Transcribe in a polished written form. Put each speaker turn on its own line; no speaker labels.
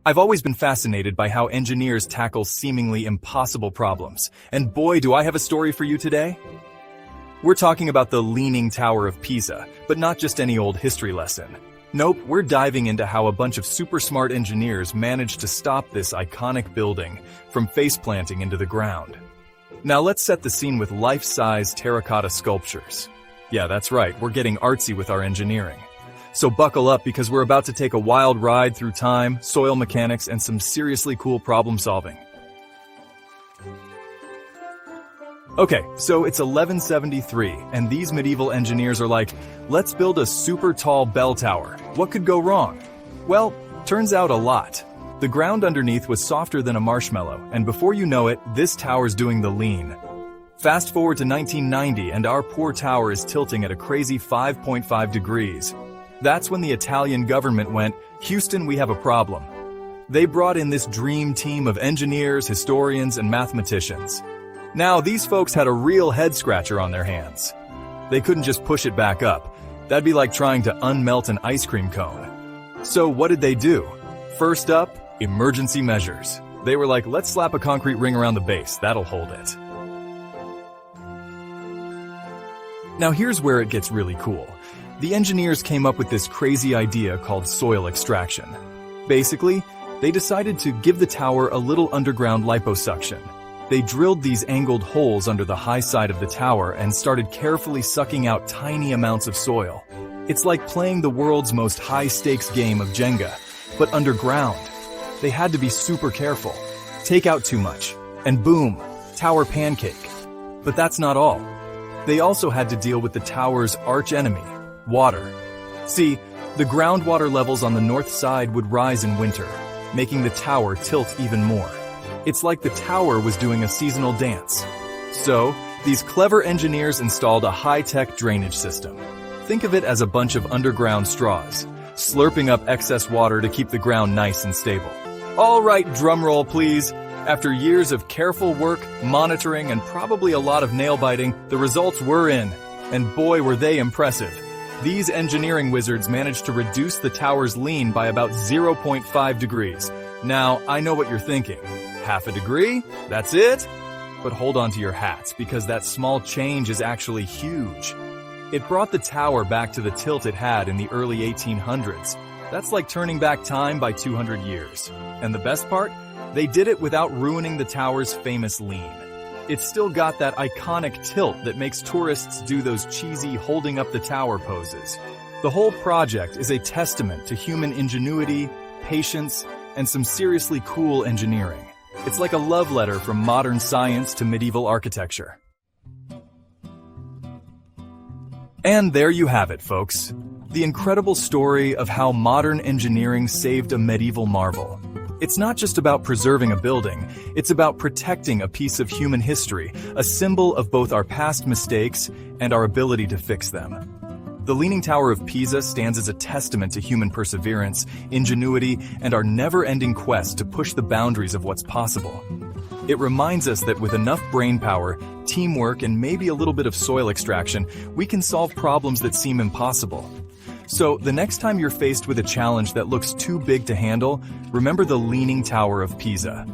I've always been fascinated by how engineers tackle seemingly impossible problems, and boy, do I have a story for you today. We're talking about the Leaning Tower of Pisa, but not just any old history lesson. Nope, we're diving into how a bunch of super smart engineers managed to stop this iconic building from face-planting into the ground. Now let's set the scene with life-size terracotta sculptures. Yeah, that's right, we're getting artsy with our engineering. So buckle up because we're about to take a wild ride through time, soil mechanics, and some seriously cool problem solving. Okay, so it's 1173, and these medieval engineers are like, let's build a super tall bell tower. What could go wrong? Well, turns out a lot. The ground underneath was softer than a marshmallow, and before you know it, this tower's doing the lean. Fast forward to 1990, and our poor tower is tilting at a crazy 5.5 degrees. That's when the Italian government went, Houston, we have a problem. They brought in this dream team of engineers, historians, and mathematicians. Now, these folks had a real head-scratcher on their hands. They couldn't just push it back up. That'd be like trying to unmelt an ice cream cone. So what did they do? First up, emergency measures. They were like, let's slap a concrete ring around the base. That'll hold it. Now here's where it gets really cool. The engineers came up with this crazy idea called soil extraction. Basically, they decided to give the tower a little underground liposuction. They drilled these angled holes under the high side of the tower and started carefully sucking out tiny amounts of soil. It's like playing the world's most high-stakes game of Jenga, but underground. They had to be super careful. Take out too much, and boom, tower pancake. But that's not all. They also had to deal with the tower's arch-enemy, water. See, the groundwater levels on the north side would rise in winter, making the tower tilt even more. It's like the tower was doing a seasonal dance. So, these clever engineers installed a high-tech drainage system. Think of it as a bunch of underground straws, slurping up excess water to keep the ground nice and stable. All right, drumroll please. After years of careful work, monitoring, and probably a lot of nail-biting, the results were in. And boy, were they impressive. These engineering wizards managed to reduce the tower's lean by about 0.5 degrees. Now, I know what you're thinking. Half a degree? That's it? But hold on to your hats, because that small change is actually huge. It brought the tower back to the tilt it had in the early 1800s. That's like turning back time by 200 years. And the best part? They did it without ruining the tower's famous lean. It's still got that iconic tilt that makes tourists do those cheesy holding up the tower poses. The whole project is a testament to human ingenuity, patience, and some seriously cool engineering. It's like a love letter from modern science to medieval architecture. And there you have it, folks. The incredible story of how modern engineering saved a medieval marvel. It's not just about preserving a building, it's about protecting a piece of human history, a symbol of both our past mistakes and our ability to fix them. The Leaning Tower of Pisa stands as a testament to human perseverance, ingenuity, and our never-ending quest to push the boundaries of what's possible. It reminds us that with enough brainpower, teamwork, and maybe a little bit of soil extraction, we can solve problems that seem impossible. So, the next time you're faced with a challenge that looks too big to handle, remember the Leaning Tower of Pisa.